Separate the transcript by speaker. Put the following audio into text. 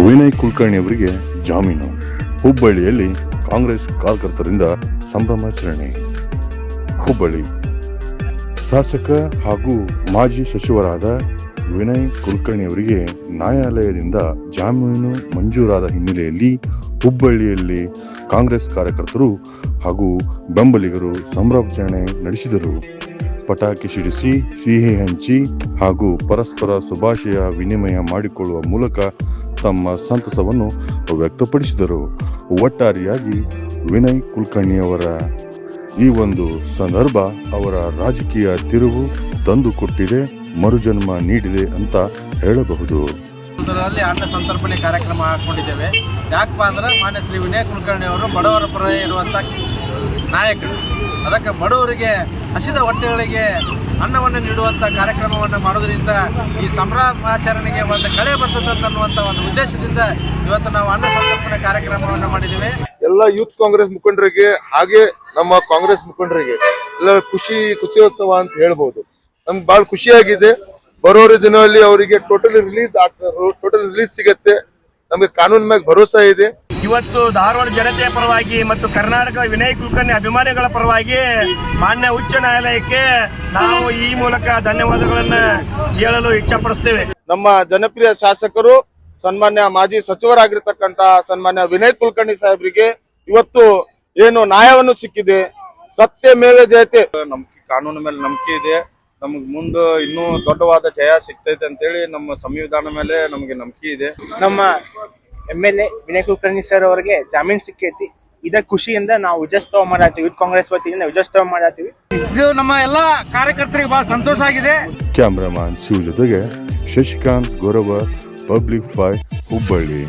Speaker 1: ವಿನಯ್ ಕುಲಕರ್ಣಿ ಅವರಿಗೆ ಜಾಮೀನು. ಹುಬ್ಬಳ್ಳಿಯಲ್ಲಿ ಕಾಂಗ್ರೆಸ್ ಕಾರ್ಯಕರ್ತರಿಂದ ಸಂಭ್ರಮಾಚರಣೆ. ಹುಬ್ಬಳ್ಳಿ ಶಾಸಕ ಹಾಗೂ ಮಾಜಿ ಸಚಿವರಾದ ವಿನಯ್ ಕುಲಕರ್ಣಿ ಅವರಿಗೆ ನ್ಯಾಯಾಲಯದಿಂದ ಜಾಮೀನು ಮಂಜೂರಾದ ಹಿನ್ನೆಲೆಯಲ್ಲಿ ಹುಬ್ಬಳ್ಳಿಯಲ್ಲಿ ಕಾಂಗ್ರೆಸ್ ಕಾರ್ಯಕರ್ತರು ಹಾಗೂ ಬೆಂಬಲಿಗರು ಸಂಭ್ರಮಾಚರಣೆ ನಡೆಸಿದರು. ಪಟಾಕಿ ಸಿಡಿಸಿ, ಸಿಹಿ ಹಂಚಿ ಹಾಗೂ ಪರಸ್ಪರ ಶುಭಾಶಯ ವಿನಿಮಯ ಮಾಡಿಕೊಳ್ಳುವ ಮೂಲಕ ತಮ್ಮ ಸಂತಸವನ್ನು ವ್ಯಕ್ತಪಡಿಸಿದರು. ಒಟ್ಟಾರೆಯಾಗಿ ವಿನಯ್ ಕುಲಕರ್ಣಿಯವರ ಈ ಒಂದು ಸಂದರ್ಭ ಅವರ ರಾಜಕೀಯ ತಿರುವು ತಂದುಕೊಟ್ಟಿದೆ, ಮರುಜನ್ಮ ನೀಡಿದೆ ಅಂತ ಹೇಳಬಹುದು.
Speaker 2: ಅದರಲ್ಲಿ ಅನ್ನ ಸಂತರ್ಪಣೆ ಕಾರ್ಯಕ್ರಮ ಹಾಕೊಂಡಿದ್ದೇವೆ. ಯಾಕಪ್ಪ ಅಂದ್ರೆ ಮಾನ್ಯ ಶ್ರೀ ವಿನಯ್ ಕುಲಕರ್ಣಿ ಅವರು ಬಡವರ ಪರ ಇರುವಂಥ ನಾಯಕರು. ಅದಕ್ಕೆ ಬಡವರಿಗೆ, ಹಸಿದ ಹೊಟ್ಟೆಗಳಿಗೆ ಅನ್ನವನ್ನು ನೀಡುವಂಥ ಕಾರ್ಯಕ್ರಮವನ್ನು ಮಾಡೋದ್ರಿಂದ ಈ ಸಂಭ್ರಮಾಚರಣೆಗೆ ಒಂದು ಕಳೆ ಬರ್ತದೆ ಅನ್ನುವಂಥ ಒಂದು ಉದ್ದೇಶದಿಂದ ಇವತ್ತು ನಾವು ಅನ್ನ ಸಂತರ್ಪಣೆ ಕಾರ್ಯಕ್ರಮವನ್ನು ಮಾಡಿದ್ದೇವೆ.
Speaker 3: ಎಲ್ಲ ಯೂತ್ ಕಾಂಗ್ರೆಸ್ ಮುಖಂಡರಿಗೆ ಹಾಗೆ ನಮ್ಮ ಕಾಂಗ್ರೆಸ್ ಮುಖಂಡರಿಗೆ ಎಲ್ಲ ಖುಷಿಯೋತ್ಸವ ಅಂತ ಹೇಳ್ಬೋದು. ನಮ್ಗೆ ಬಹಳ ಖುಷಿಯಾಗಿದೆ. ಬರೋರ ದಿನದಲ್ಲಿ ಅವರಿಗೆ ಟೋಟಲ್ ರಿಲೀಸ್ ಸಿಗತ್ತೆ. ನಮಗೆ ಕಾನೂನು ಮ್ಯಾಗ ಭರೋಸಾ ಇದೆ.
Speaker 4: ಇವತ್ತು ಧಾರವಾಡ ಜನತೆಯ ಪರವಾಗಿ ಮತ್ತು ಕರ್ನಾಟಕ ವಿನಯ್ ಕುಲಕರ್ಣಿ ಅಭಿಮಾನಿಗಳ ಪರವಾಗಿ ಮಾನ್ಯ ಉಚ್ಚ ನ್ಯಾಯಾಲಯಕ್ಕೆ ನಾವು ಈ ಮೂಲಕ ಧನ್ಯವಾದಗಳನ್ನು ಹೇಳಲು ಇಚ್ಛಪಡಿಸ್ತೇವೆ.
Speaker 3: ನಮ್ಮ ಜನಪ್ರಿಯ ಶಾಸಕರು, ಸನ್ಮಾನ್ಯ ಮಾಜಿ ಸಚಿವರಾಗಿರ್ತಕ್ಕಂತ ಸನ್ಮಾನ್ಯ ವಿನಯ್ ಕುಲಕರ್ಣಿ ಸಾಹೇಬರಿಗೆ ಇವತ್ತು ಏನು ನ್ಯಾಯವನ್ನು ಸಿಕ್ಕಿದೆ. ಸತ್ಯ ಮೇವೆ ಜಯತೆ.
Speaker 5: ನಂಬಿಕೆ, ಕಾನೂನು ಮೇಲೆ ನಂಬಿಕೆ ಇದೆ. ನಮಗ್ ಮುಂದೆ ಇನ್ನೂ ದೊಡ್ಡವಾದ ಜಯ ಸಿಗ್ತೈತೆ ಅಂತೇಳಿ ನಮ್ಮ ಸಂವಿಧಾನ ಮೇಲೆ ನಮಗೆ ನಂಬಿಕೆ ಇದೆ.
Speaker 6: ನಮ್ಮ MLA ವಿನಯ್ ಕುಲಕರ್ಣಿ ಸರ್ ಅವರಿಗೆ ಜಾಮೀನು ಸಿಕ್ಕೈತಿ. ಇದ ಖುಷಿಯಿಂದ ನಾವು ವಿಜಯೋತ್ಸವ ಮಾಡತ್ತೀವಿ. ಯೂತ್ ಕಾಂಗ್ರೆಸ್ ವತಿಯಿಂದ ವಿಜಯೋತ್ಸವ ಮಾಡತ್ತೀವಿ.
Speaker 2: ಇದು ನಮ್ಮ ಎಲ್ಲ ಕಾರ್ಯಕರ್ತರಿಗೆ ಬಹಳ ಸಂತೋಷ ಆಗಿದೆ.
Speaker 1: ಕ್ಯಾಮ್ರಾಮನ್ ಶಿವ ಜೊತೆಗೆ ಶಶಿಕಾಂತ್ ಗೊರವರ್, ಪಬ್ಲಿಕ್ 5 ಹುಬ್ಬಳ್ಳಿ.